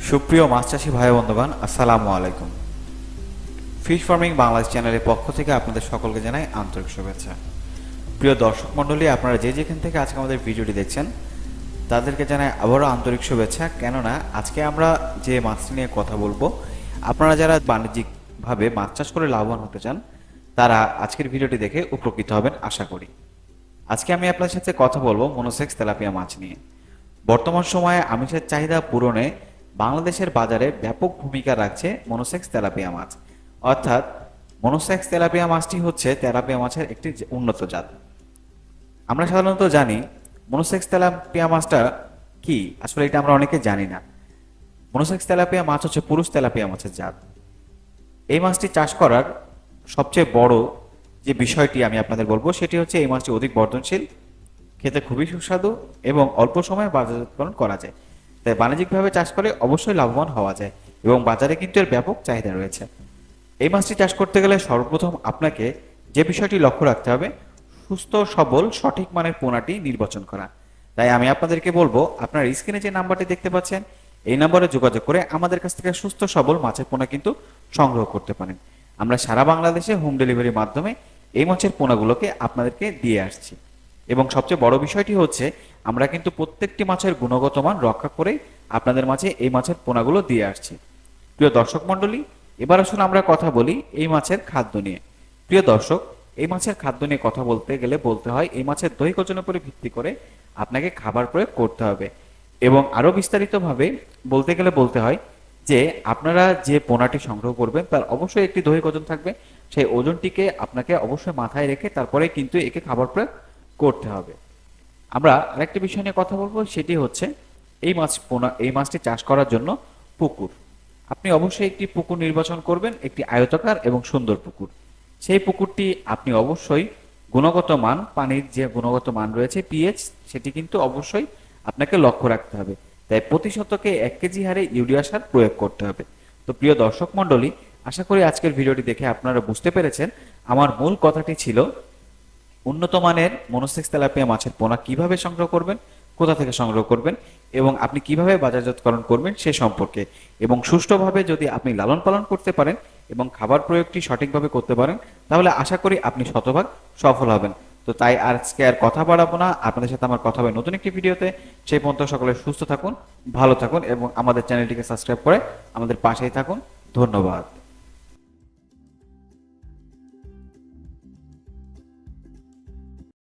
সুপ্রিয় মাছ চাষী ভাই বন্ধুগণ, আসসালামু আলাইকুম। ফিশ ফার্মিং বাংলাদেশ চ্যানেলের পক্ষ থেকে আপনাদের সকলকে জানাই আন্তরিক শুভেচ্ছা। প্রিয় দর্শক মণ্ডলী, আপনারা যে যেখান থেকে আজকে আমাদের ভিডিওটি দেখছেন তাদেরকে জানাই আবারও আন্তরিক শুভেচ্ছা। কেননা আজকে আমরা যে মাছটি নিয়ে কথা বলবো, আপনারা যারা বাণিজ্যিকভাবে মাছ চাষ করে লাভবান হতে চান তারা আজকের ভিডিওটি দেখে উপকৃত হবেন আশা করি। আজকে আমি আপনাদের সাথে কথা বলবো মনোসেক্স তেলাপিয়া মাছ নিয়ে। বর্তমান সময়ে আমিষের চাহিদা পূরণে বাংলাদেশের বাজারে ব্যাপক ভূমিকা রাখছে মনোসেক্স তেলাপিয়া মাছ। অর্থাৎ মনোসেক্স তেলাপিয়া মাছটি হচ্ছে তেলাপিয়া মাছের একটি উন্নত জাত। আমরা সাধারণত জানি মনোসেক্স তেলাপিয়া মাছটা কি, আসলে এটা আমরা অনেকে জানি না। মনোসেক্স তেলাপিয়া মাছ হচ্ছে পুরুষ তেলাপিয়া মাছের জাত। এই মাছটি চাষ করার সবচেয়ে বড় যে বিষয়টি আমি আপনাদের বলবো সেটি হচ্ছে এই মাছটি অধিক বর্ধনশীল, খেতে খুবই সুস্বাদু এবং অল্প সময়ে বাজারজাতকরণ করা যায়। তাই বাণিজ্যিকভাবে চাষ করে অবশ্যই লাভবান হওয়া যায় এবং বাজারে কিন্তু এর ব্যাপক চাহিদা রয়েছে। এই মাছটি চাষ করতে গেলে সর্বপ্রথম আপনাকে যে বিষয়টি লক্ষ্য রাখতে হবে, সুস্থ সবল সঠিক মানের পোনাটি নির্বাচন করা। তাই আমি আপনাদেরকে বলবো, আপনার স্ক্রিনে যে নাম্বারটি দেখতে পাচ্ছেন এই নম্বরে যোগাযোগ করে আমাদের কাছ থেকে সুস্থ সবল মাছের পোনা কিন্তু সংগ্রহ করতে পারেন। আমরা সারা বাংলাদেশে হোম ডেলিভারির মাধ্যমে এই মাছের পোনাগুলোকে আপনাদেরকে দিয়ে আসছি এবং সবচেয়ে বড় বিষয়টি হচ্ছে আমরা কিন্তু প্রত্যেকটি মাছের গুণগত মান রক্ষা করে আপনাদের মাঝে এই মাছের পোনাগুলো দিয়ে আসছি। প্রিয় দর্শক মণ্ডলী, এবার আসুন আমরা কথা বলি এই মাছের খাদ্য নিয়ে। প্রিয় দর্শক, এই মাছের খাদ্য নিয়ে কথা বলতে গেলে বলতে হয় এই মাছের দৈহিক ওজনের উপরে ভিত্তি করে আপনাকে খাবার প্রয়োগ করতে হবে এবং আরো বিস্তারিতভাবে বলতে গেলে বলতে হয় যে আপনারা যে পোনাটি সংগ্রহ করবেন তার অবশ্যই একটি দৈহিক ওজন থাকবে। সেই ওজনটিকে আপনাকে অবশ্যই মাথায় রেখে তারপরে কিন্তু একে খাবার প্রয়োগ করতে হবে। আমরা আরেকটি বিষয় নিয়ে কথা বলবো, সেটি হচ্ছে এই মাছটি চাষ করার জন্য পুকুর। আপনি অবশ্যই একটি পুকুর নির্বাচন করবেন, একটি আয়তাকার এবং সুন্দর পুকুর। সেই পুকুরটি আপনি অবশ্যই গুণগত মান, পানির যে গুণগত মান রয়েছে পিএইচ, সেটি কিন্তু অবশ্যই আপনাকে লক্ষ্য রাখতে হবে। তাই প্রতি শতকে 1 কেজি হারে ইউরিয়া সার প্রয়োগ করতে হবে। তো প্রিয় দর্শক মণ্ডলী, আশা করি আজকের ভিডিওটি দেখে আপনারা বুঝতে পেরেছেন আমার মূল কথাটি ছিল উন্নত মানের মনোসেক্স তেলাপিয়া মাছের পোনা কিভাবে সংগ্রহ করবেন, কোথা থেকে সংগ্রহ করবেন এবং আপনি কিভাবে বাজারজাতকরণ করবেন সে সম্পর্কে। এবং সুষ্ঠুভাবে যদি আপনি লালন পালন করতে পারেন এবং খাবার প্রয়োগটি সঠিকভাবে করতে পারেন তাহলে আশা করি আপনি শতভাগ সফল হবেন। তো তাই আজকে আর কথা বাড়াবো না, আপনাদের সাথে আমার কথা হবে নতুন একটি ভিডিওতে। সেই পর্যন্ত সকলে সুস্থ থাকুন, ভালো থাকুন এবং আমাদের চ্যানেলটিকে সাবস্ক্রাইব করে আমাদের পাশেই থাকুন। ধন্যবাদ।